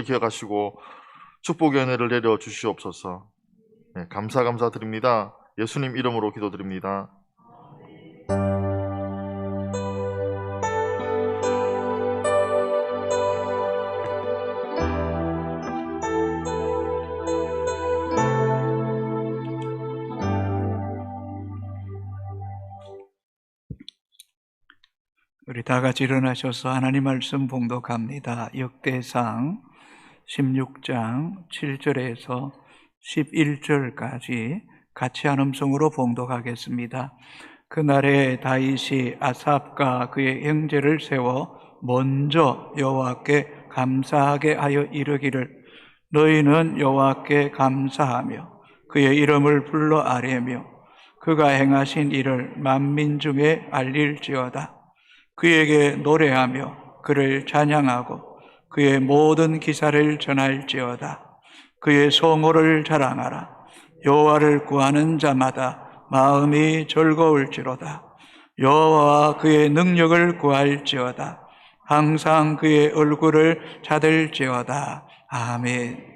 기억하시고 축복의 은혜를 내려 주시옵소서. 네, 감사드립니다. 예수님 이름으로 기도드립니다. 우리 다 같이 일어나셔서 하나님 말씀 봉독합니다. 역대상 16장 7절에서 11절까지 같이 한 음성으로 봉독하겠습니다. 그날에 다윗이 아삽과 그의 형제를 세워 먼저 여호와께 감사하게 하여 이르기를, 너희는 여호와께 감사하며 그의 이름을 불러 아뢰며 그가 행하신 일을 만민 중에 알릴지어다. 그에게 노래하며 그를 찬양하고 그의 모든 기사를 전할지어다. 그의 성호를 자랑하라. 여호와를 구하는 자마다 마음이 즐거울지로다. 여호와와 그의 능력을 구할지어다. 항상 그의 얼굴을 찾을지어다. 아멘.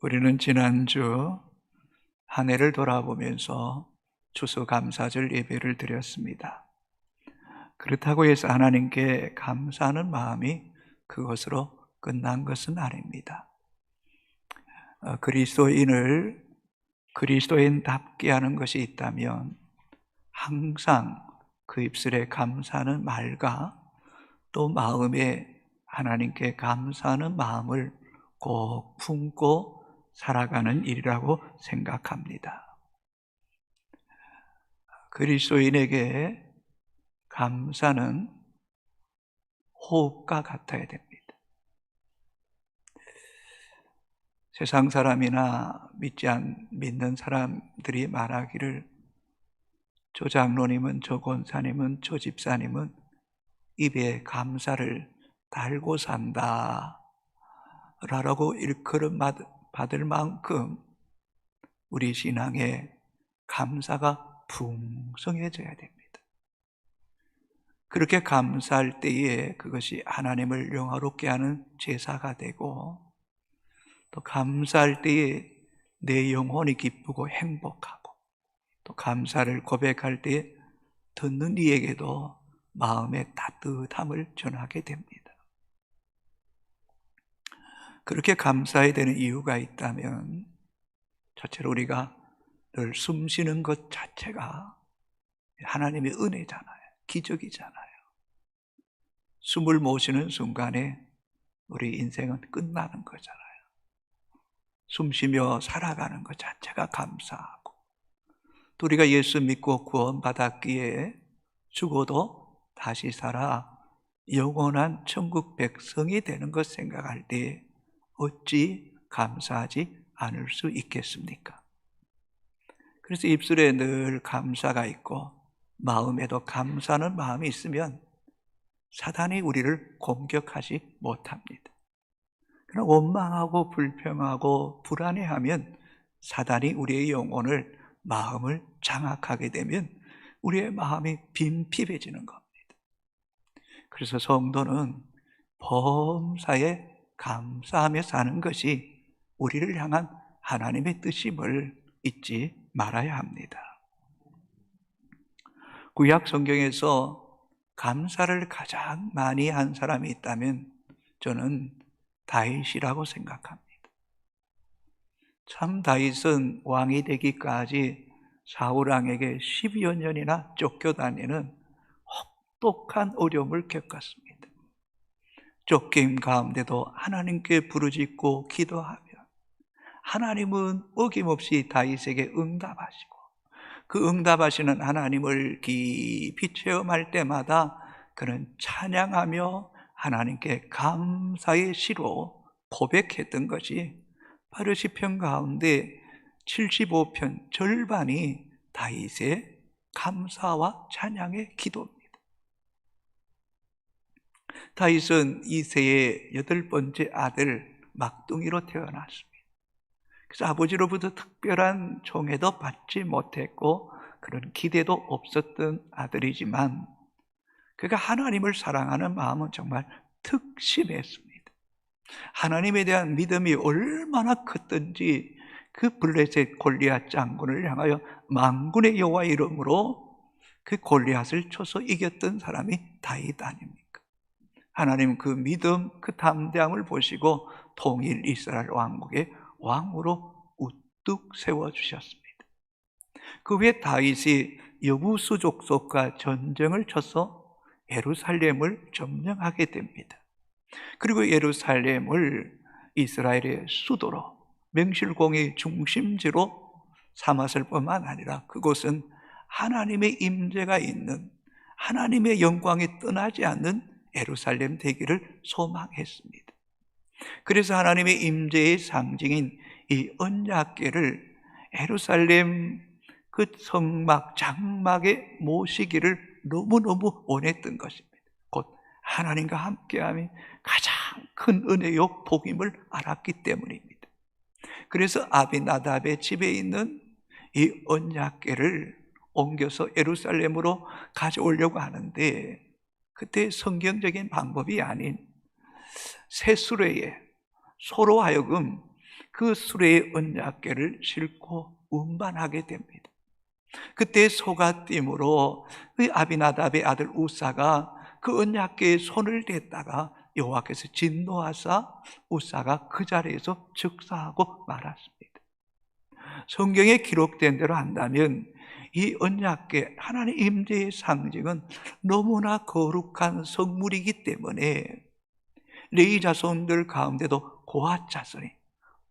우리는 지난주 한 해를 돌아보면서 추수감사절 예배를 드렸습니다. 그렇다고 해서 하나님께 감사하는 마음이 그것으로 끝난 것은 아닙니다. 그리스도인을 그리스도인답게 하는 것이 있다면 항상 그 입술에 감사하는 말과 또 마음에 하나님께 감사하는 마음을 꼭 품고 살아가는 일이라고 생각합니다. 그리스도인에게 감사는 호흡과 같아야 됩니다. 세상 사람이나 믿는 사람들이 말하기를, 조 장로님은, 조 권사님은, 조 집사님은 입에 감사를 달고 산다 라고 일컬음 받을 만큼 우리 신앙에 감사가 풍성해져야 됩니다. 그렇게 감사할 때에 그것이 하나님을 영화롭게 하는 제사가 되고, 또 감사할 때에 내 영혼이 기쁘고 행복하고, 또 감사를 고백할 때에 듣는 이에게도 마음의 따뜻함을 전하게 됩니다. 그렇게 감사해야 되는 이유가 있다면, 첫째로 우리가 늘 숨 쉬는 것 자체가 하나님의 은혜잖아요. 기적이잖아요. 숨을 못 쉬는 순간에 우리 인생은 끝나는 거잖아요. 숨 쉬며 살아가는 것 자체가 감사하고, 또 우리가 예수 믿고 구원받았기에 죽어도 다시 살아 영원한 천국 백성이 되는 것 생각할 때 어찌 감사하지 않을 수 있겠습니까? 그래서 입술에 늘 감사가 있고 마음에도 감사하는 마음이 있으면 사단이 우리를 공격하지 못합니다. 그러나 원망하고 불평하고 불안해하면 사단이 우리의 영혼을, 마음을 장악하게 되면 우리의 마음이 빈핍해지는 겁니다. 그래서 성도는 범사에 감사하며 사는 것이 우리를 향한 하나님의 뜻임을 잊지 말아야 합니다. 구약 성경에서 감사를 가장 많이 한 사람이 있다면 저는 다윗이라고 생각합니다. 참 다윗은 왕이 되기까지 사울왕에게 10여 년이나 쫓겨다니는 혹독한 어려움을 겪었습니다. 쫓김 가운데도 하나님께 부르짖고 기도하며 하나님은 어김없이 다윗에게 응답하시고, 그 응답하시는 하나님을 깊이 체험할 때마다 그는 찬양하며 하나님께 감사의 시로 고백했던 것이 바로 시편 가운데 75편 절반이 다윗의 감사와 찬양의 기도입니다. 다윗은 이새의 8번째 아들 막둥이로 태어났습니다. 그래서 아버지로부터 특별한 총애도 받지 못했고 그런 기대도 없었던 아들이지만 그가 하나님을 사랑하는 마음은 정말 특심했습니다. 하나님에 대한 믿음이 얼마나 컸던지 그 블레셋 골리앗 장군을 향하여 만군의 여호와 이름으로 그 골리앗을 쳐서 이겼던 사람이 다윗 아닙니까? 하나님 그 믿음, 그 담대함을 보시고 통일 이스라엘 왕국의 왕으로 우뚝 세워주셨습니다. 그 후에 다윗이 여부수 족속과 전쟁을 쳐서 예루살렘을 점령하게 됩니다. 그리고 예루살렘을 이스라엘의 수도로, 명실공히 중심지로 삼았을 뿐만 아니라 그곳은 하나님의 임재가 있는, 하나님의 영광이 떠나지 않는 예루살렘 되기를 소망했습니다. 그래서 하나님의 임재의 상징인 이 언약궤를 예루살렘 그 성막, 장막에 모시기를 너무너무 원했던 것입니다. 곧 하나님과 함께함이 가장 큰 은혜요 복임을 알았기 때문입니다. 그래서 아비나답의 집에 있는 이 언약궤를 옮겨서 예루살렘으로 가져오려고 하는데, 그때 성경적인 방법이 아닌 새 수레에 소로 하여금 그 수레의 언약궤를 싣고 운반하게 됩니다. 그때 소가 띠므로 그 아비나답의 아들 우사가 그 언약궤에 손을 댔다가 여호와께서 진노하사 우사가 그 자리에서 즉사하고 말았습니다. 성경에 기록된 대로 한다면 이 언약궤, 하나님 임재의 상징은 너무나 거룩한 성물이기 때문에 레위 자손들 가운데도 고핫 자손이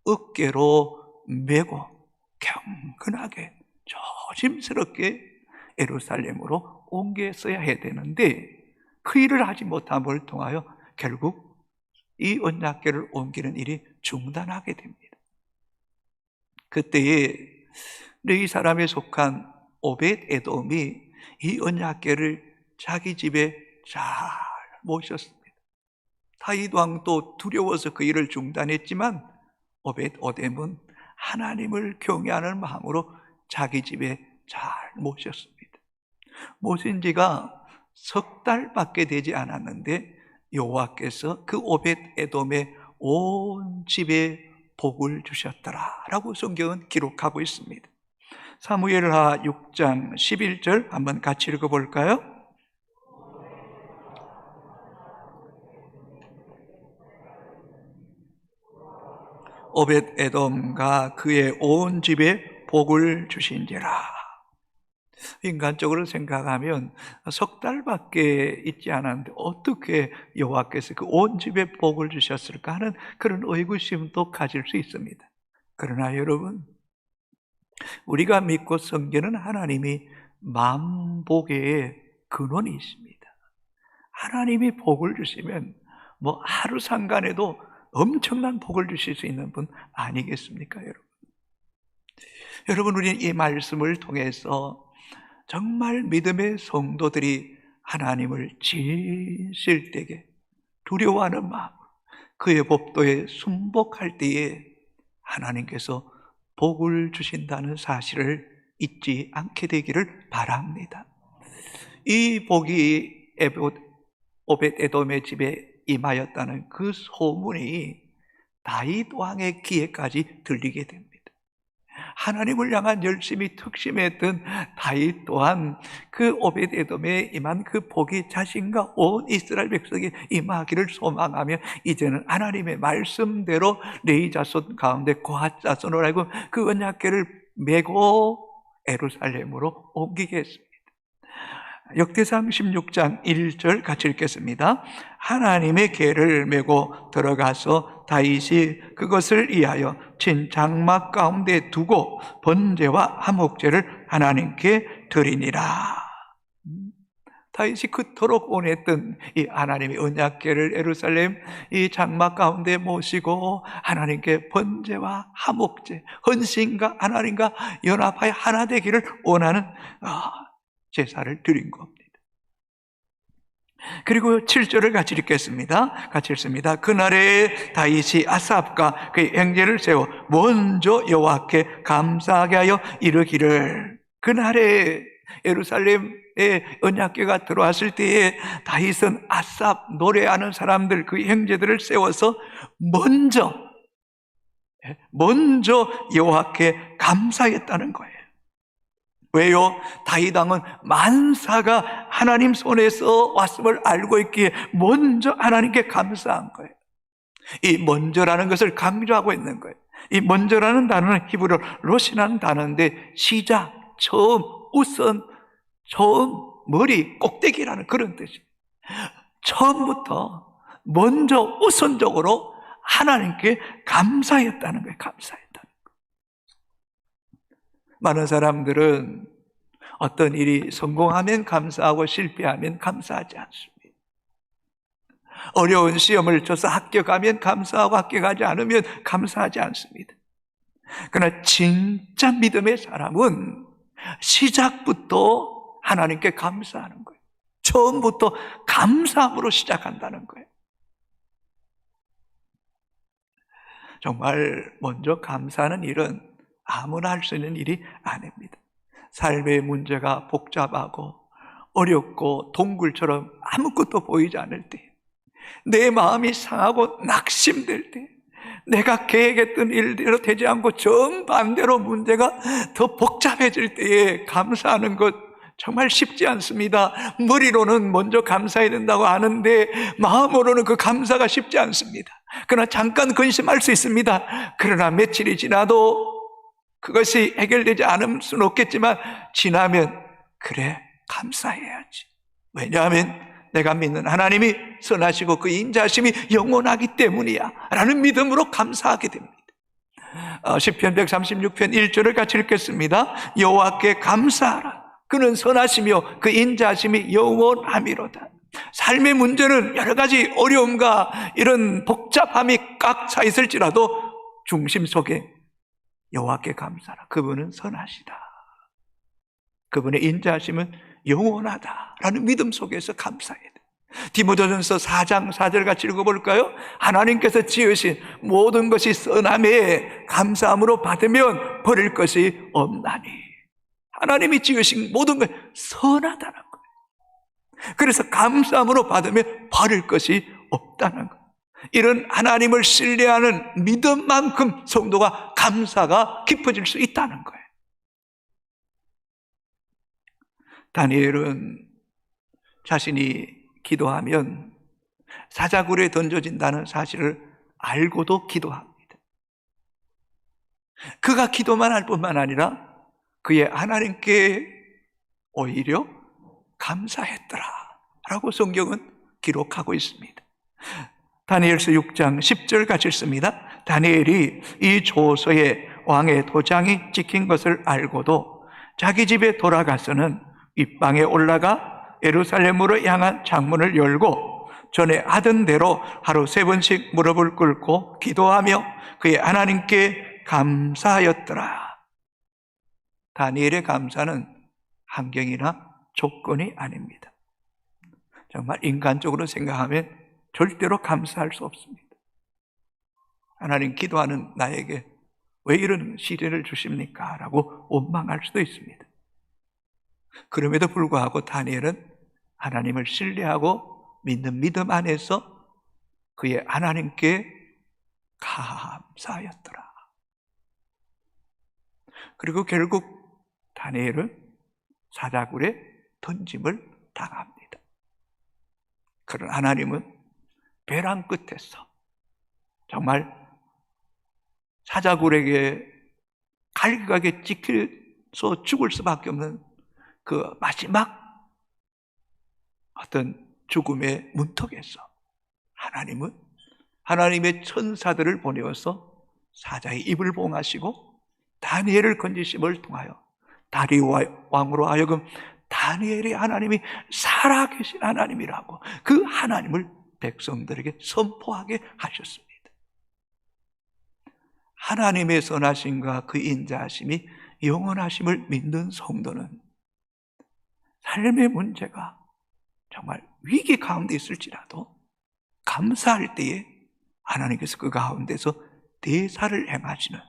어깨로 메고 경건하게 조심스럽게 예루살렘으로 옮겼어야 해야 되는데, 그 일을 하지 못함을 통하여 결국 이 언약궤를 옮기는 일이 중단하게 됩니다. 그때에 레위 사람에 속한 오벳 에돔이 이 언약궤를 자기 집에 잘 모셨습니다. 다윗 왕도 두려워서 그 일을 중단했지만 오벳 에돔은 하나님을 경외하는 마음으로 자기 집에 잘 모셨습니다. 모신 지가 석 달밖에 되지 않았는데 여호와께서 그 오벳 에돔의 온 집에 복을 주셨더라라고 성경은 기록하고 있습니다. 사무엘하 6장 11절 한번 같이 읽어볼까요? 오벳 에돔과 그의 온 집에 복을 주신지라. 인간적으로 생각하면 석 달밖에 있지 않았는데 어떻게 여호와께서 그 온 집에 복을 주셨을까 하는 그런 의구심도 가질 수 있습니다. 그러나 여러분, 우리가 믿고 섬기는 하나님이 만복의 근원이 있습니다. 하나님이 복을 주시면 뭐 하루 상간에도 엄청난 복을 주실 수 있는 분 아니겠습니까, 여러분? 여러분, 우리는 이 말씀을 통해서 정말 믿음의 성도들이 하나님을 진실되게 두려워하는 마음, 그의 법도에 순복할 때에 하나님께서 복을 주신다는 사실을 잊지 않게 되기를 바랍니다. 이 복이 오벳 에돔의 집에 임하였다는 그 소문이 다윗 왕의 귀에까지 들리게 됩니다. 하나님을 향한 열심히 특심했던 다윗 또한 그 오벳 에돔에 임한 그 복이 자신과 온 이스라엘 백성이 임하기를 소망하며 이제는 하나님의 말씀대로 레위 자손 가운데 고핫 자손을 알고 그 언약궤를 메고 예루살렘으로 옮기게 했습니다. 역대상 16장 1절 같이 읽겠습니다. 하나님의 궤를 메고 들어가서 다윗이 그것을 위하여 친 장막 가운데 두고 번제와 화목제를 하나님께 드리니라. 다윗이 그토록 원했던 이 하나님의 언약궤를 예루살렘 이 장막 가운데 모시고 하나님께 번제와 화목제, 헌신과 하나님과 연합하여 하나 되기를 원하는 제사를 드린 겁니다. 그리고 7절을 같이 읽겠습니다. 같이 읽습니다. 그날에 다윗이 아삽과 그의 형제를 세워 먼저 여호와께 감사하게 하여 이르기를, 그날에 예루살렘 언약궤가 들어왔을 때에 다윗은 아삽 노래하는 사람들 그 형제들을 세워서 먼저 여호와께 감사했다는 거예요. 왜요? 다윗 왕은 만사가 하나님 손에서 왔음을 알고 있기에 먼저 하나님께 감사한 거예요. 이 먼저라는 것을 강조하고 있는 거예요. 이 먼저라는 단어는 히브리어 로시라는 단어인데 시작, 처음, 우선, 처음, 머리, 꼭대기라는 그런 뜻이에요. 처음부터 먼저 우선적으로 하나님께 감사했다는 거예요. 감사했다는 거예요. 많은 사람들은 어떤 일이 성공하면 감사하고 실패하면 감사하지 않습니다. 어려운 시험을 쳐서 합격하면 감사하고 합격하지 않으면 감사하지 않습니다. 그러나 진짜 믿음의 사람은 시작부터 하나님께 감사하는 거예요. 처음부터 감사함으로 시작한다는 거예요. 정말 먼저 감사하는 일은 아무나 할 수 있는 일이 아닙니다. 삶의 문제가 복잡하고 어렵고 동굴처럼 아무것도 보이지 않을 때, 내 마음이 상하고 낙심될 때, 내가 계획했던 일대로 되지 않고 정반대로 문제가 더 복잡해질 때에 감사하는 것 정말 쉽지 않습니다. 머리로는 먼저 감사해야 된다고 하는데 마음으로는 그 감사가 쉽지 않습니다. 그러나 잠깐 근심할 수 있습니다. 그러나 며칠이 지나도 그것이 해결되지 않을 수는 없겠지만 지나면 그래, 감사해야지. 왜냐하면 내가 믿는 하나님이 선하시고 그 인자하심이 영원하기 때문이야 라는 믿음으로 감사하게 됩니다. 시편 136편 1절을 같이 읽겠습니다. 여호와께 감사하라. 그는 선하시며 그 인자하심이 영원함이로다. 삶의 문제는 여러 가지 어려움과 이런 복잡함이 꽉 차 있을지라도 중심 속에 여호와께 감사하라. 그분은 선하시다. 그분의 인자하심은 영원하다라는 믿음 속에서 감사해야 돼. 디모데전서 4장 4절 같이 읽어볼까요? 하나님께서 지으신 모든 것이 선함에 감사함으로 받으면 버릴 것이 없나니. 하나님이 지으신 모든 것이 선하다는 거예요. 그래서 감사함으로 받으면 버릴 것이 없다는 거예요. 이런 하나님을 신뢰하는 믿음만큼 성도가 감사가 깊어질 수 있다는 거예요. 다니엘은 자신이 기도하면 사자굴에 던져진다는 사실을 알고도 기도합니다. 그가 기도만 할 뿐만 아니라 그의 하나님께 오히려 감사했더라 라고 성경은 기록하고 있습니다. 다니엘서 6장 10절 같이 읽습니다. 다니엘이 이 조서에 왕의 도장이 찍힌 것을 알고도 자기 집에 돌아가서는 윗방에 올라가 예루살렘으로 향한 창문을 열고 전에 하던 대로 하루 3번씩 무릎을 꿇고 기도하며 그의 하나님께 감사하였더라. 다니엘의 감사는 환경이나 조건이 아닙니다. 정말 인간적으로 생각하면 절대로 감사할 수 없습니다. 하나님, 기도하는 나에게 왜 이런 시련을 주십니까? 라고 원망할 수도 있습니다. 그럼에도 불구하고 다니엘은 하나님을 신뢰하고 믿는 믿음 안에서 그의 하나님께 감사하였더라. 그리고 결국 다니엘은 사자굴에 던짐을 당합니다. 그런 하나님은 벼랑 끝에서 정말 사자굴에게 갈기가게 찍혀서 죽을 수밖에 없는 그 마지막 어떤 죽음의 문턱에서 하나님은 하나님의 천사들을 보내어서 사자의 입을 봉하시고 다니엘을 건지심을 통하여 다리오 왕으로 하여금 다니엘이 하나님이 살아계신 하나님이라고 그 하나님을 백성들에게 선포하게 하셨습니다. 하나님의 선하심과 그 인자하심이 영원하심을 믿는 성도는 삶의 문제가 정말 위기 가운데 있을지라도 감사할 때에 하나님께서 그 가운데서 대사를 행하시는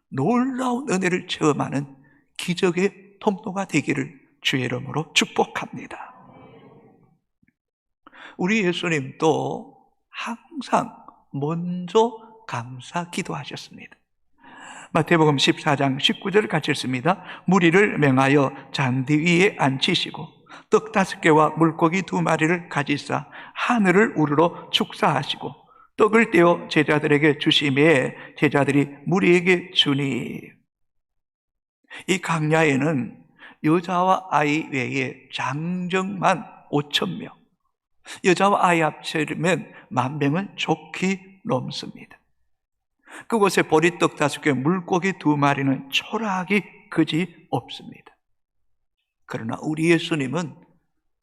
놀라운 은혜를 체험하는 기적의 통로가 되기를 주의 이름으로 축복합니다. 우리 예수님도 항상 먼저 감사 기도하셨습니다. 마태복음 14장 19절 같이 읽습니다. 무리를 명하여 잔디 위에 앉히시고 떡 5개와 물고기 2마리를 가지사 하늘을 우러러 축사하시고 떡을 떼어 제자들에게 주시매 제자들이 무리에게 주니. 이 강야에는 여자와 아이 외에 장정만 5,000명, 여자와 아이 합치면 10,000명은 좋게 넘습니다. 그곳에 보리떡 5개, 물고기 2마리는 초라하기 그지 없습니다. 그러나 우리 예수님은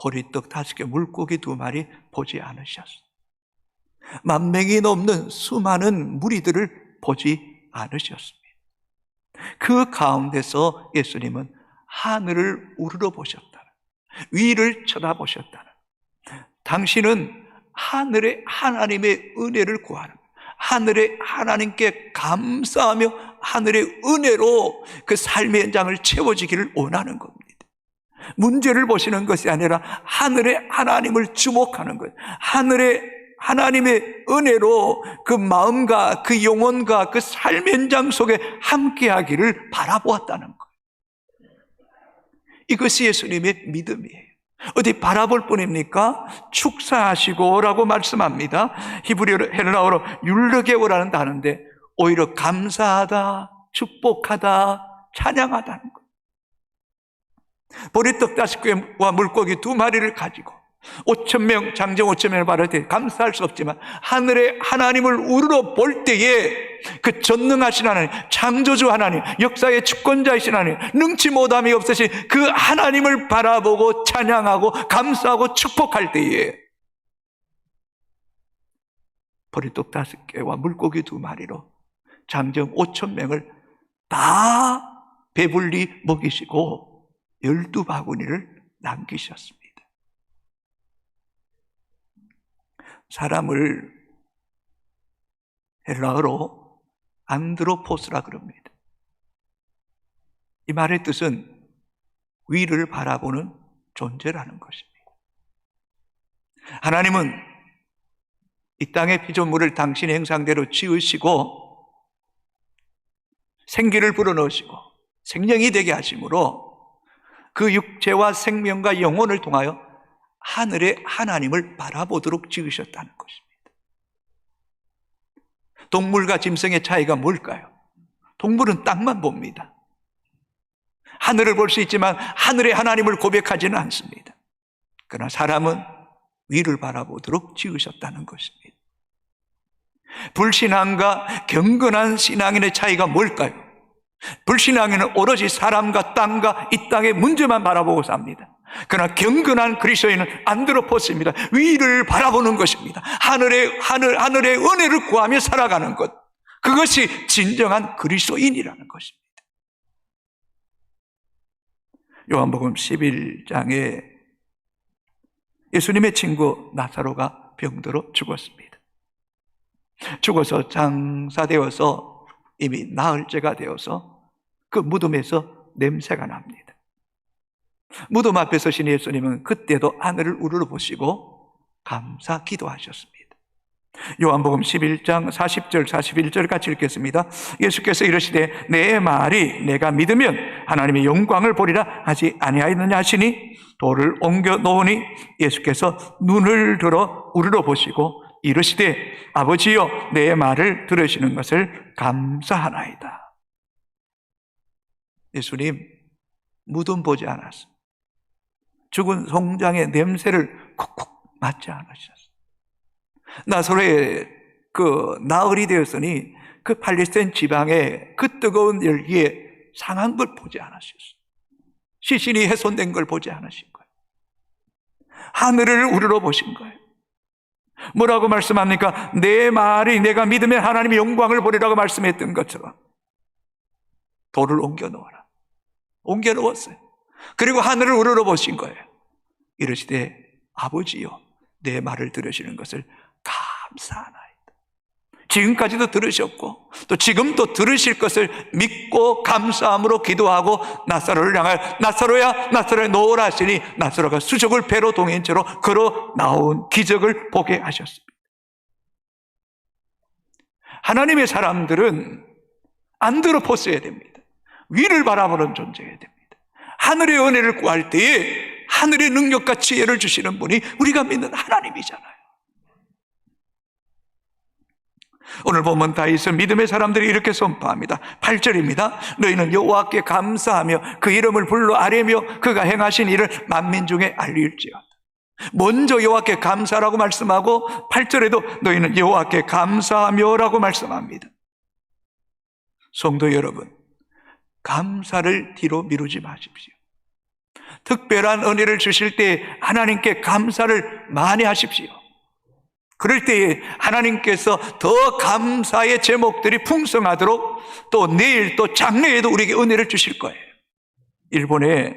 보리떡 5개, 물고기 2마리 보지 않으셨습니다. 10,000명이 넘는 수많은 무리들을 보지 않으셨습니다. 그 가운데서 예수님은 하늘을 우러러 보셨다는, 위를 쳐다보셨다는, 당신은 하늘의 하나님의 은혜를 구하는, 하늘의 하나님께 감사하며 하늘의 은혜로 그 삶의 현장을 채워지기를 원하는 겁니다. 문제를 보시는 것이 아니라 하늘의 하나님을 주목하는 것, 하늘의 하나님의 은혜로 그 마음과 그 영혼과 그 삶의 현장 속에 함께하기를 바라보았다는 것. 이것이 예수님의 믿음이에요. 어디 바라볼 뿐입니까? 축사하시고 라고 말씀합니다. 히브리어 헬라어로 율르게오라는 단어인데 오히려 감사하다, 축복하다, 찬양하다는 것. 보리떡 5개와 물고기 2마리를 가지고 5,000명, 장정 5,000명을 바랄 때 감사할 수 없지만 하늘의 하나님을 우러러 볼 때에 그 전능하신 하나님, 창조주 하나님, 역사의 주권자이신 하나님, 능치 못함이 없으신 그 하나님을 바라보고 찬양하고 감사하고 축복할 때에 보리떡 5개와 물고기 2마리로 장정 5,000명을 다 배불리 먹이시고 12바구니를 남기셨습니다. 사람을 헬라어로 안드로포스라 그럽니다. 이 말의 뜻은 위를 바라보는 존재라는 것입니다. 하나님은 이 땅의 피조물을 당신의 형상대로 지으시고 생기를 불어넣으시고 생명이 되게 하심으로 그 육체와 생명과 영혼을 통하여 하늘의 하나님을 바라보도록 지으셨다는 것입니다. 동물과 짐승의 차이가 뭘까요? 동물은 땅만 봅니다. 하늘을 볼 수 있지만 하늘의 하나님을 고백하지는 않습니다. 그러나 사람은 위를 바라보도록 지으셨다는 것입니다. 불신앙과 경건한 신앙인의 차이가 뭘까요? 불신앙인은 오로지 사람과 땅과 이 땅의 문제만 바라보고 삽니다. 그러나 경건한 그리스도인은 안드로포스입니다. 위를 바라보는 것입니다. 하늘의 은혜를 구하며 살아가는 것, 그것이 진정한 그리스도인이라는 것입니다. 요한복음 11장에 예수님의 친구 나사로가 병들어 죽었습니다. 죽어서 장사되어서 이미 나흘째가 되어서 그 무덤에서 냄새가 납니다. 무덤 앞에 서신 예수님은 그때도 하늘을 우러러 보시고 감사 기도하셨습니다. 요한복음 11장 40절 41절 같이 읽겠습니다. 예수께서 이르시되 내 말이 내가 믿으면 하나님의 영광을 보리라 하지 아니하였느냐 하시니 돌을 옮겨 놓으니 예수께서 눈을 들어 우러러 보시고 이르시되 아버지여 내 말을 들으시는 것을 감사하나이다. 예수님 무덤 보지 않았습니다. 죽은 송장의 냄새를 쿡쿡 맡지 않으셨어요. 나사로의 그 나흘이 되었으니 그 팔레스타인 지방의 그 뜨거운 열기에 상한 걸 보지 않으셨어요. 시신이 훼손된 걸 보지 않으신 거예요. 하늘을 우러러 보신 거예요. 뭐라고 말씀합니까? 내 말이 내가 믿으면 하나님의 영광을 보리라고 말씀했던 것처럼 돌을 옮겨 놓아라. 옮겨 놓았어요. 그리고 하늘을 우러러 보신 거예요. 이르시되 아버지여 내 말을 들으시는 것을 감사하나이다. 지금까지도 들으셨고 또 지금도 들으실 것을 믿고 감사함으로 기도하고 나사로를 향하여 나사로야 나사로야 놓으라 하시니 나사로가 수족을 배로 동인 채로 걸어 나온 기적을 보게 하셨습니다. 하나님의 사람들은 안 들어pos어야 됩니다. 위를 바라보는 존재여야 됩니다. 하늘의 은혜를 구할 때에 하늘의 능력과 지혜를 주시는 분이 우리가 믿는 하나님이잖아요. 오늘 보면 다윗은 믿음의 사람들이 이렇게 선포합니다. 8절입니다. 너희는 여호와께 감사하며 그 이름을 불러 아뢰며 그가 행하신 일을 만민 중에 알릴지어다. 먼저 여호와께 감사라고 말씀하고 8절에도 너희는 여호와께 감사하며라고 말씀합니다. 성도 여러분, 감사를 뒤로 미루지 마십시오. 특별한 은혜를 주실 때 하나님께 감사를 많이 하십시오. 그럴 때에 하나님께서 더 감사의 제목들이 풍성하도록 또 내일 또 장래에도 우리에게 은혜를 주실 거예요. 일본의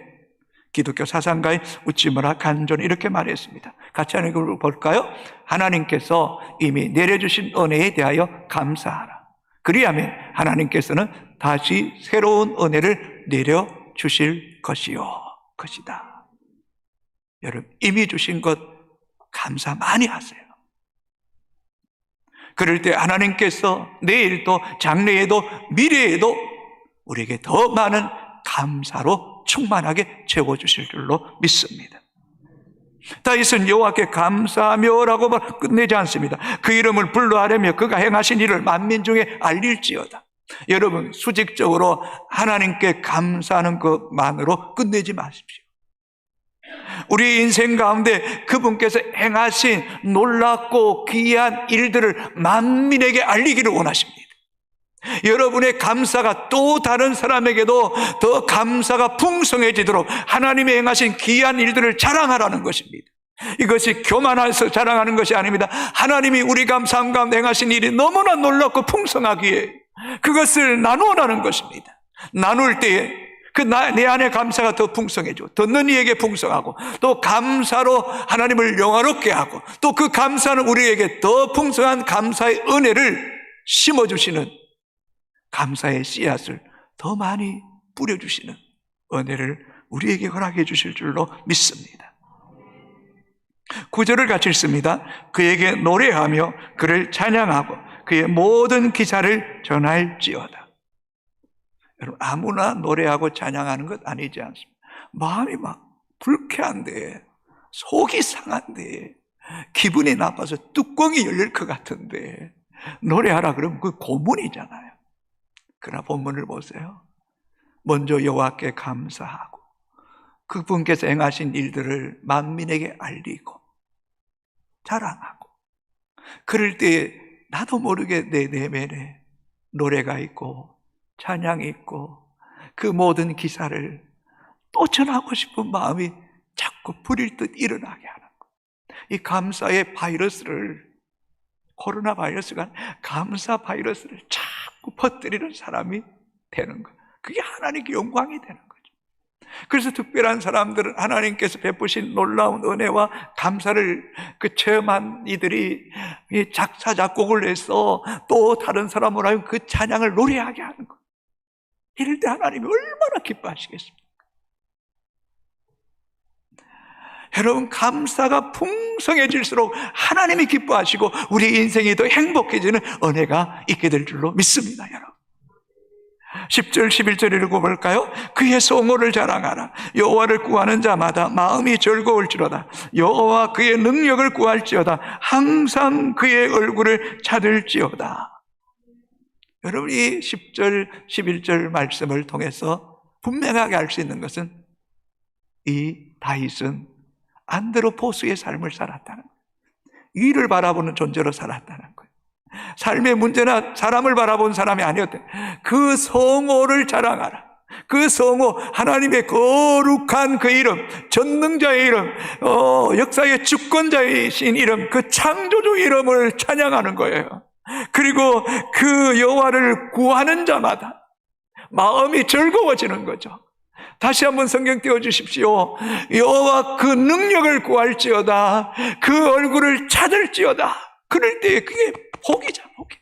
기독교 사상가인 우치무라 간조는 이렇게 말했습니다. 같이 한번 읽어볼까요? 하나님께서 이미 내려주신 은혜에 대하여 감사하라. 그리하면 하나님께서는 다시 새로운 은혜를 내려주실 것이다. 여러분, 이미 주신 것 감사 많이 하세요. 그럴 때 하나님께서 내일도 장래에도 미래에도 우리에게 더 많은 감사로 충만하게 채워주실 줄로 믿습니다. 다윗은 여호와께 감사하며라고 끝내지 않습니다. 그 이름을 불러 아뢰며 그가 행하신 일을 만민 중에 알릴지어다. 여러분, 수직적으로 하나님께 감사하는 것만으로 끝내지 마십시오. 우리 인생 가운데 그분께서 행하신 놀랍고 귀한 일들을 만민에게 알리기를 원하십니다. 여러분의 감사가 또 다른 사람에게도 더 감사가 풍성해지도록 하나님의 행하신 귀한 일들을 자랑하라는 것입니다. 이것이 교만해서 자랑하는 것이 아닙니다. 하나님이 우리 삶 가운데 행하신 일이 너무나 놀랍고 풍성하기에 그것을 나누라는 것입니다. 나눌 때에 내 안에 감사가 더 풍성해지고 듣는 이에게 풍성하고 또 감사로 하나님을 영화롭게 하고 또 그 감사는 우리에게 더 풍성한 감사의 은혜를 심어주시는 감사의 씨앗을 더 많이 뿌려주시는 은혜를 우리에게 허락해 주실 줄로 믿습니다. 9절을 같이 읽습니다. 그에게 노래하며 그를 찬양하고 그의 모든 기사를 전할지어다. 여러분, 아무나 노래하고 찬양하는 것 아니지 않습니까? 마음이 막 불쾌한데, 속이 상한데, 기분이 나빠서 뚜껑이 열릴 것 같은데 노래하라 그러면 그 고문이잖아요. 그러나 본문을 보세요. 먼저 여호와께 감사하고 그분께서 행하신 일들을 만민에게 알리고 자랑하고, 그럴 때 나도 모르게 내 내면에 노래가 있고 찬양이 있고 그 모든 기사를 또 전하고 싶은 마음이 자꾸 불일 듯 일어나게 하는 거예요. 이 감사의 바이러스를, 코로나 바이러스가 감사 바이러스를 자꾸 퍼뜨리는 사람이 되는 거예요. 그게 하나님께 영광이 되는 거죠. 그래서 특별한 사람들은 하나님께서 베푸신 놀라운 은혜와 감사를 체험한 이들이 작사 작곡을 해서 또 다른 사람으로 하여금 그 찬양을 노래하게 하는 거예요. 이럴 때 하나님이 얼마나 기뻐하시겠습니까? 여러분, 감사가 풍성해질수록 하나님이 기뻐하시고 우리 인생이 더 행복해지는 은혜가 있게 될 줄로 믿습니다. 여러분, 10절 11절 읽어볼까요? 그의 성호를 자랑하라. 여호와를 구하는 자마다 마음이 즐거울지로다. 여호와 그의 능력을 구할지어다. 항상 그의 얼굴을 찾을지어다. 여러분, 이 10절 11절 말씀을 통해서 분명하게 알 수 있는 것은 이 다윗은 안드로포스의 삶을 살았다는 거예요. 위를 바라보는 존재로 살았다는 거예요. 삶의 문제나 사람을 바라본 사람이 아니었대. 그 성호를 자랑하라. 그 성호, 하나님의 거룩한 그 이름, 전능자의 이름, 역사의 주권자이신 이름, 그 창조주 이름을 찬양하는 거예요. 그리고 그 여호와를 구하는 자마다 마음이 즐거워지는 거죠. 다시 한번 성경 띄워주십시오. 여호와 그 능력을 구할지어다. 그 얼굴을 찾을지어다. 그럴 때 그게 복이죠, 복이죠.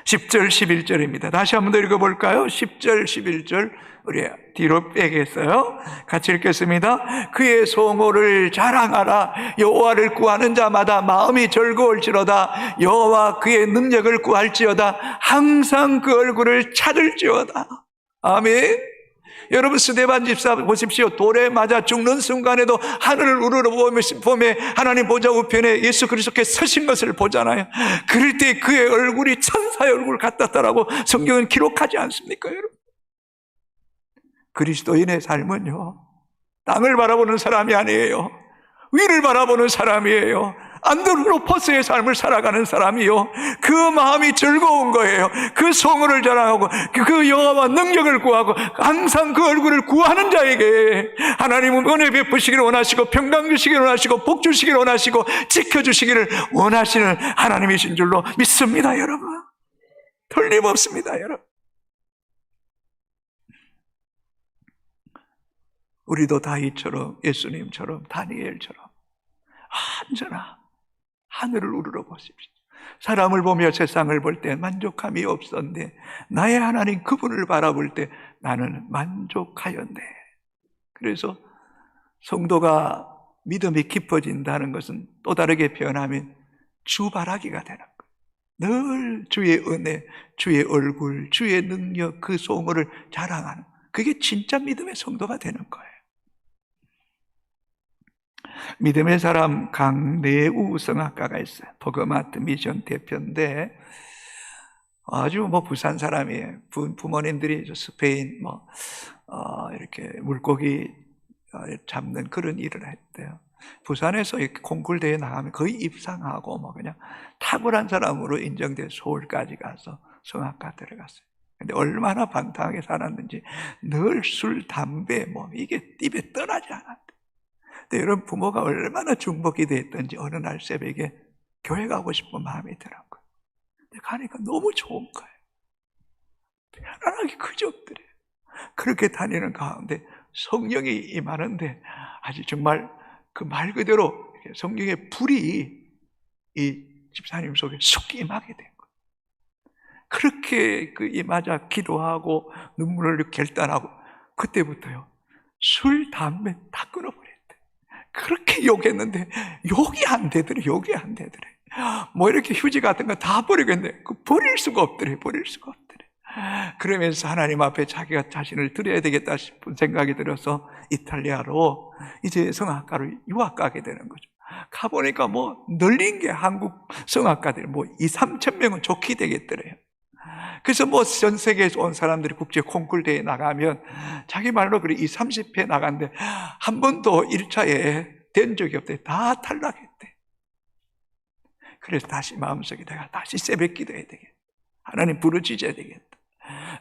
10절 11절입니다. 다시 한번 더 읽어볼까요? 10절 11절 우리 뒤로 빼겠어요. 같이 읽겠습니다. 그의 성호를 자랑하라. 여호와를 구하는 자마다 마음이 즐거울지로다. 여호와 그의 능력을 구할지어다. 항상 그 얼굴을 찾을지어다. 아멘. 여러분, 스데반 집사 보십시오. 돌에 맞아 죽는 순간에도 하늘을 우러러보며 하나님 보좌 우편에 예수 그리스도께서 서신 것을 보잖아요. 그럴 때 그의 얼굴이 천사의 얼굴 같았다라고 성경은 기록하지 않습니까, 여러분? 그리스도인의 삶은요, 땅을 바라보는 사람이 아니에요. 위를 바라보는 사람이에요. 안드로포스의 삶을 살아가는 사람이요, 그 마음이 즐거운 거예요. 그 성호를 자랑하고 그 여호와 능력을 구하고 항상 그 얼굴을 구하는 자에게 하나님은 은혜 베푸시기를 원하시고 평강 주시기를 원하시고 복 주시기를 원하시고 지켜주시기를 원하시는 하나님이신 줄로 믿습니다, 여러분. 틀림없습니다, 여러분. 우리도 다윗처럼, 예수님처럼, 다니엘처럼 언제나 하늘을 우러러보십시오. 사람을 보며 세상을 볼 때 만족함이 없었는데 나의 하나님 그분을 바라볼 때 나는 만족하였네. 그래서 성도가 믿음이 깊어진다는 것은 또 다르게 표현하면 주바라기가 되는 거예요. 늘 주의 은혜, 주의 얼굴, 주의 능력, 그 성호를 자랑하는, 그게 진짜 믿음의 성도가 되는 거예요. 믿음의 사람 강내우 성악가가 있어요. 포그마트 미션 대표인데 아주 부산 사람이에요. 부모님들이 스페인 이렇게 물고기 잡는 그런 일을 했대요. 부산에서 이렇게 콩쿨 대회 나가면 거의 입상하고 그냥 탁월한 사람으로 인정돼 서울까지 가서 성악가 들어갔어요. 근데 얼마나 방탕하게 살았는지 늘 술, 담배 이게 입에 떠나지 않았대. 근데 여러분, 부모가 얼마나 중복이 됐던지 어느 날 새벽에 교회 가고 싶은 마음이 드는 거예요. 근데 가니까 너무 좋은 거예요. 편안하게 그저엎드려요. 그렇게 다니는 가운데 성령이 임하는데 아주 정말 그 말 그대로 성령의 불이 이 집사님 속에 쑥 임하게 된 거예요. 그렇게 임하자 기도하고 눈물을 결단하고 그때부터요, 술, 담배 다 끊어버렸대. 그렇게 욕했는데 욕이 안 되더래. 이렇게 휴지 같은 거 다 버리겠네. 버릴 수가 없더래. 그러면서 하나님 앞에 자기가 자신을 드려야 되겠다 싶은 생각이 들어서 이탈리아로 이제 성악가로 유학 가게 되는 거죠. 가보니까 널린 게 한국 성악가들이 2-3천 명은 좋게 되겠더래요. 그래서 전 세계에서 온 사람들이 국제 콩쿨 대회에 나가면 자기 말로 그래 20-30회 나갔는데 한 번도 1차에 된 적이 없대. 다 탈락했대. 그래서 다시 마음속에 내가 다시 새벽 기도해야 되겠다. 하나님 부르짖어야 되겠다.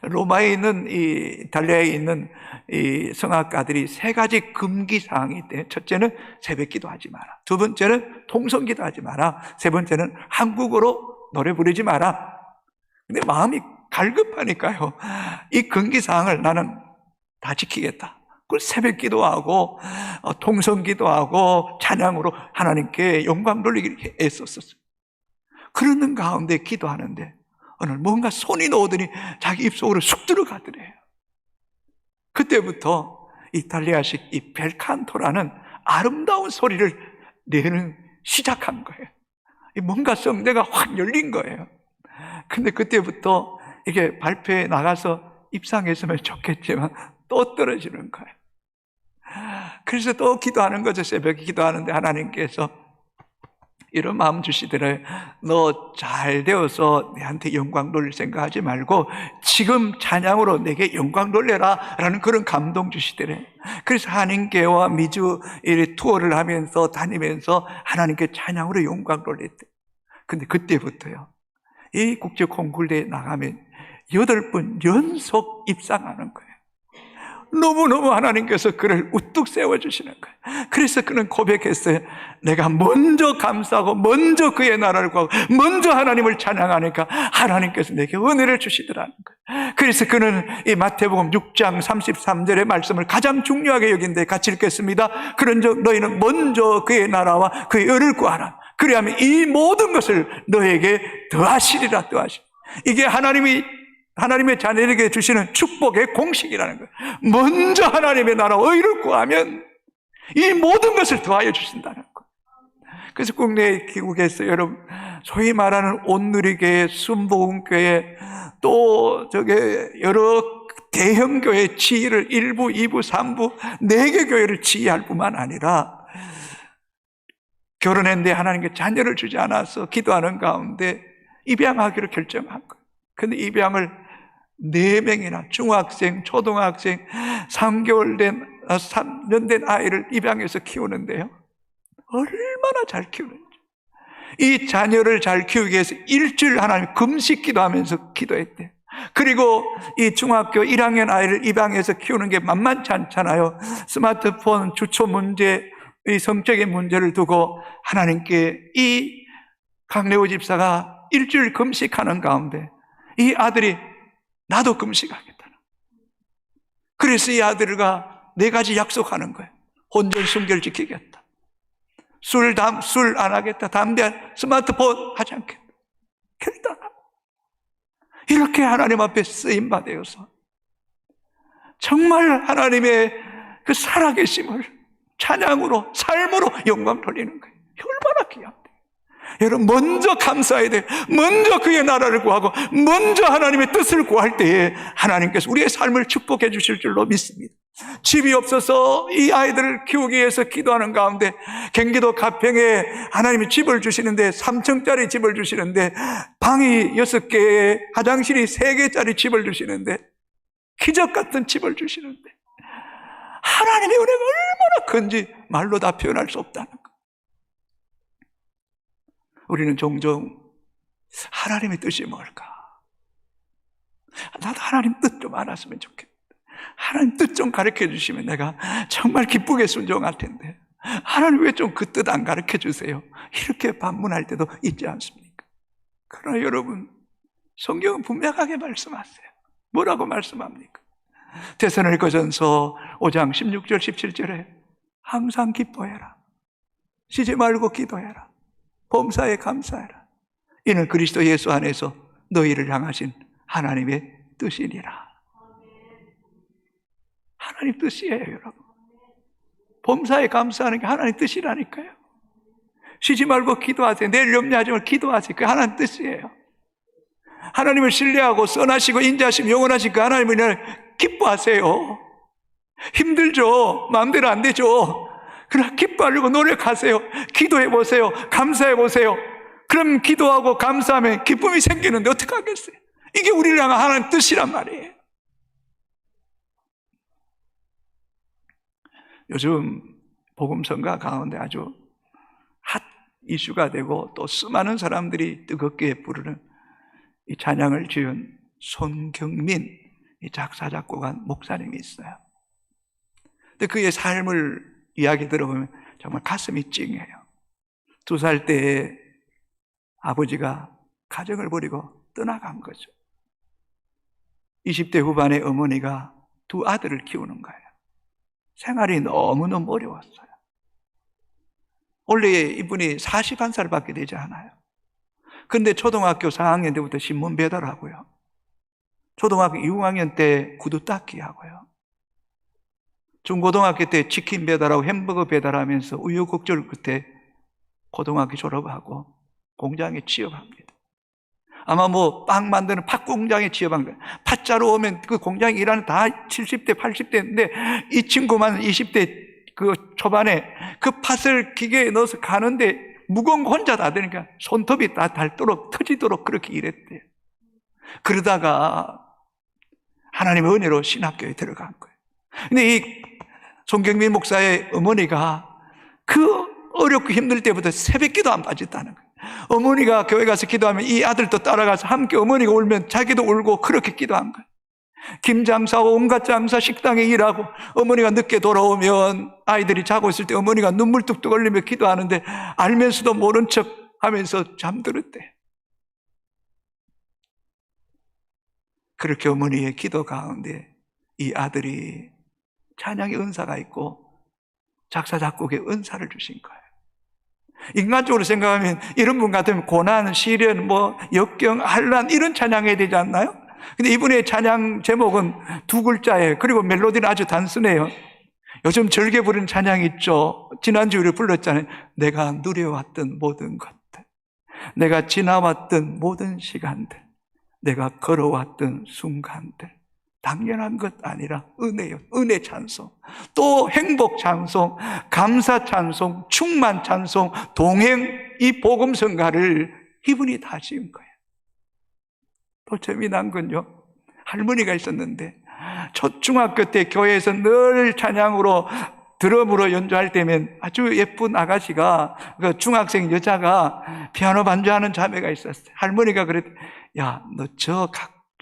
로마에 있는 이탈리아에 있는 이 성악가들이 3가지 금기 사항이 있대. 첫째는 새벽 기도하지 마라. 두 번째는 통성 기도하지 마라. 세 번째는 한국어로 노래 부르지 마라. 근데 마음이 갈급하니까요, 이 금기사항을 나는 다 지키겠다. 그걸 새벽 기도하고 통성 기도하고 찬양으로 하나님께 영광 돌리기 애썼었어요. 그러는 가운데 기도하는데 어느 날 뭔가 손이 나오더니 자기 입속으로 쑥 들어가더래요. 그때부터 이탈리아식 이 벨칸토라는 아름다운 소리를 내는 시작한 거예요. 뭔가 성대가 확 열린 거예요. 근데 그때부터 이게 발표에 나가서 입상했으면 좋겠지만 또 떨어지는 거예요. 그래서 또 기도하는 거죠. 새벽에 기도하는데 하나님께서 이런 마음 주시더래요. 너 잘 되어서 내한테 영광 돌릴 생각하지 말고 지금 찬양으로 내게 영광 돌려라 라는 그런 감동 주시더래요. 그래서 한인교회와 미주 투어를 하면서 다니면서 하나님께 찬양으로 영광 돌렸대. 근데 그때부터요, 이 국제 콩쿨대에 나가면 8번 연속 입상하는 거예요. 너무너무 하나님께서 그를 우뚝 세워주시는 거예요. 그래서 그는 고백했어요. 내가 먼저 감사하고 먼저 그의 나라를 구하고 먼저 하나님을 찬양하니까 하나님께서 내게 은혜를 주시더라는 거예요. 그래서 그는 이 마태복음 6장 33절의 말씀을 가장 중요하게 여긴데 같이 읽겠습니다. 그런즉 너희는 먼저 그의 나라와 그의 의를 구하라. 그리하면 이 모든 것을 너에게 더하시리라. 이게 하나님의 자녀에게 주시는 축복의 공식이라는 거예요. 먼저 하나님의 나라 의를 구하면 이 모든 것을 더하여 주신다는 거예요. 그래서 국내 기국에서 여러분 소위 말하는 온누리교회, 순복음교회 또 여러 대형 교회 지위를 1부, 2부, 3부 4개 교회를 지휘할 뿐만 아니라 결혼했는데 하나님께 자녀를 주지 않아서 기도하는 가운데 입양하기로 결정한 거예요. 근데 입양을 4명이나 중학생, 초등학생, 3년 된 아이를 입양해서 키우는데요. 얼마나 잘 키우는지. 이 자녀를 잘 키우기 위해서 일주일 하나님 금식 기도하면서 기도했대요. 그리고 이 중학교 1학년 아이를 입양해서 키우는 게 만만치 않잖아요. 스마트폰 주초 문제, 이 성적인 문제를 두고 하나님께 이 강래호 집사가 일주일 금식하는 가운데 이 아들이 나도 금식하겠다. 그래서 이 아들과 4가지 약속하는 거예요. 혼전 순결 지키겠다. 술 안 하겠다. 담배, 스마트폰 하지 않겠다. 결단하고 이렇게 하나님 앞에 쓰임받아서 정말 하나님의 그 살아계심을 찬양으로 삶으로 영광 돌리는 거예요. 얼마나 귀한데. 여러분 먼저 감사해야 돼요. 먼저 그의 나라를 구하고 먼저 하나님의 뜻을 구할 때에 하나님께서 우리의 삶을 축복해 주실 줄로 믿습니다. 집이 없어서 이 아이들을 키우기 위해서 기도하는 가운데 경기도 가평에 하나님이 집을 주시는데 3층짜리 집을 주시는데 방이 6개, 화장실이 3개짜리 집을 주시는데 기적 같은 집을 주시는데 하나님의 은혜가 얼마나 큰지 말로 다 표현할 수 없다는 것. 우리는 종종 하나님의 뜻이 뭘까? 나도 하나님 뜻 좀 알았으면 좋겠다. 하나님 뜻 좀 가르쳐 주시면 내가 정말 기쁘게 순종할 텐데 하나님 왜 좀 그 뜻 안 가르쳐 주세요? 이렇게 반문할 때도 있지 않습니까? 그러나 여러분 성경은 분명하게 말씀하세요. 뭐라고 말씀합니까? 데살로니가전서 5장 16절 17절에 항상 기뻐해라. 쉬지 말고 기도해라. 범사에 감사해라. 이는 그리스도 예수 안에서 너희를 향하신 하나님의 뜻이니라. 하나님 뜻이에요, 여러분. 범사에 감사하는 게 하나님 뜻이라니까요. 쉬지 말고 기도하세요. 내일 염려하지 말고 기도하세요. 그게 하나님 뜻이에요. 하나님을 신뢰하고 선하시고 인자하시고 영원하신 그 하나님을 기뻐하세요. 힘들죠. 마음대로 안 되죠. 그러나 기뻐하려고 노력하세요. 기도해 보세요. 감사해 보세요. 그럼 기도하고 감사하면 기쁨이 생기는데 어떡하겠어요? 이게 우리를 향한 하나님 뜻이란 말이에요. 요즘 복음성가 가운데 아주 핫 이슈가 되고 또 수많은 사람들이 뜨겁게 부르는 이 찬양을 지은 손경민 이 작사 작곡한 목사님이 있어요. 근데 그의 삶을 이야기 들어보면 정말 가슴이 찡해요. 2살 때에 아버지가 가정을 버리고 떠나간 거죠. 20대 후반에 어머니가 2 아들을 키우는 거예요. 생활이 너무너무 어려웠어요. 원래 이분이 41살밖에 되지 않아요. 근데 초등학교 4학년 때부터 신문 배달하고요. 초등학교 6학년 때 구두 닦기 하고요. 중고등학교 때 치킨 배달하고 햄버거 배달하면서 우여곡절 끝에 고등학교 졸업하고 공장에 취업합니다. 아마 빵 만드는 팥 공장에 취업한 거예요. 팥자루 오면 그 공장에 일하는 다 70대, 80대인데 이 친구만 20대 그 초반에 그 팥을 기계에 넣어서 가는데 무거운 거 혼자 다 되니까 손톱이 다 닳도록 터지도록 그렇게 일했대요. 그러다가 하나님의 은혜로 신학교에 들어간 거예요. 근데 이 손경민 목사의 어머니가 그 어렵고 힘들 때부터 새벽기도 안 빠졌다는 거예요. 어머니가 교회 가서 기도하면 이 아들도 따라가서 함께 어머니가 울면 자기도 울고 그렇게 기도한 거예요. 김장사하고 온갖 장사 식당에 일하고 어머니가 늦게 돌아오면 아이들이 자고 있을 때 어머니가 눈물 뚝뚝 흘리며 기도하는데 알면서도 모른 척 하면서 잠들었대. 그렇게 어머니의 기도 가운데 이 아들이 찬양의 은사가 있고 작사 작곡의 은사를 주신 거예요. 인간적으로 생각하면 이런 분 같으면 고난, 시련, 역경, 환난 이런 찬양해야 되지 않나요? 근데 이분의 찬양 제목은 두 글자예요. 그리고 멜로디는 아주 단순해요. 요즘 즐겨 부르는 찬양 있죠. 지난주에 우리 불렀잖아요. 내가 누려왔던 모든 것들, 내가 지나왔던 모든 시간들, 내가 걸어왔던 순간들, 당연한 것 아니라 은혜요. 은혜 찬송, 또 행복 찬송, 감사 찬송, 충만 찬송, 동행, 이 복음성가를 이분이 다 지은 거예요. 또 재미난 건요, 할머니가 있었는데 초중학교 때 교회에서 늘 찬양으로 드럼으로 연주할 때면 아주 예쁜 아가씨가, 그 중학생 여자가 피아노 반주하는 자매가 있었어요. 할머니가 그랬대, 야, 너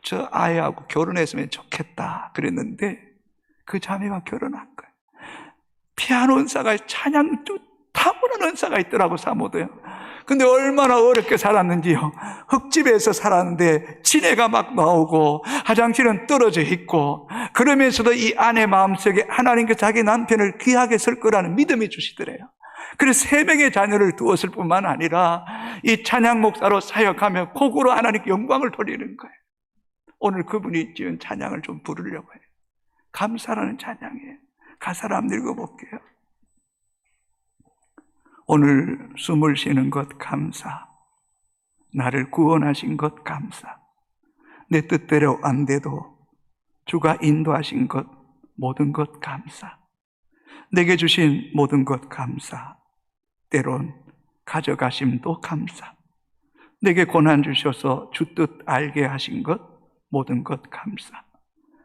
저 아이하고 결혼했으면 좋겠다 그랬는데 그 자매가 결혼한 거예요. 피아노 은사가, 찬양 타고난 은사가 있더라고, 사모도요. 근데 얼마나 어렵게 살았는지요. 흙집에서 살았는데 진해가 막 나오고 화장실은 떨어져 있고, 그러면서도 이 아내 마음속에 하나님께 자기 남편을 귀하게 쓸 거라는 믿음이 주시더래요. 그래서 3명의 자녀를 두었을 뿐만 아니라 이 찬양 목사로 사역하며 곡으로 하나님께 영광을 돌리는 거예요. 오늘 그분이 지은 찬양을 좀 부르려고 해요. 감사라는 찬양이에요. 가사를 한번 읽어볼게요. 오늘 숨을 쉬는 것 감사, 나를 구원하신 것 감사, 내 뜻대로 안 돼도 주가 인도하신 것 모든 것 감사, 내게 주신 모든 것 감사, 때론 가져가심도 감사, 내게 고난 주셔서 주 뜻 알게 하신 것 모든 것 감사,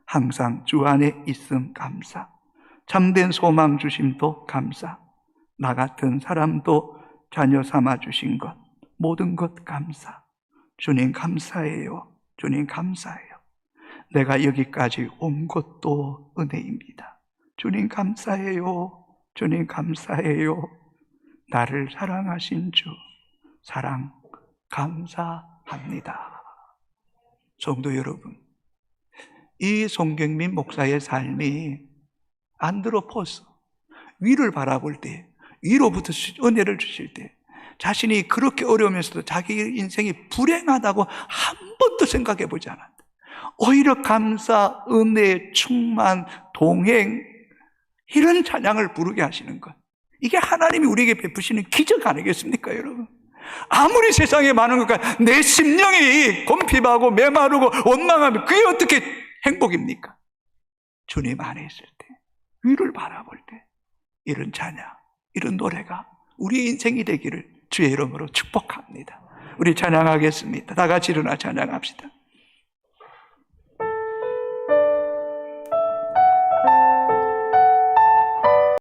항상 주 안에 있음 감사, 참된 소망 주심도 감사, 나 같은 사람도 자녀 삼아 주신 것 모든 것 감사. 주님 감사해요. 주님 감사해요. 내가 여기까지 온 것도 은혜입니다. 주님 감사해요. 주님 감사해요. 나를 사랑하신 주 사랑 감사합니다. 성도 여러분, 이 송경민 목사의 삶이 안드로포스, 위를 바라볼 때, 위로부터 은혜를 주실 때, 자신이 그렇게 어려우면서도 자기 인생이 불행하다고 한 번도 생각해 보지 않았다. 오히려 감사, 은혜, 충만, 동행, 이런 찬양을 부르게 하시는 것, 이게 하나님이 우리에게 베푸시는 기적 아니겠습니까, 여러분? 아무리 세상에 많은 것과 내 심령이 곰핍하고 메마르고 원망하면 그게 어떻게 행복입니까? 주님 안에 있을 때, 위를 바라볼 때 이런 찬양, 이런 노래가 우리 인생이 되기를 주의 이름으로 축복합니다. 우리 찬양하겠습니다. 다 같이 일어나 찬양합시다.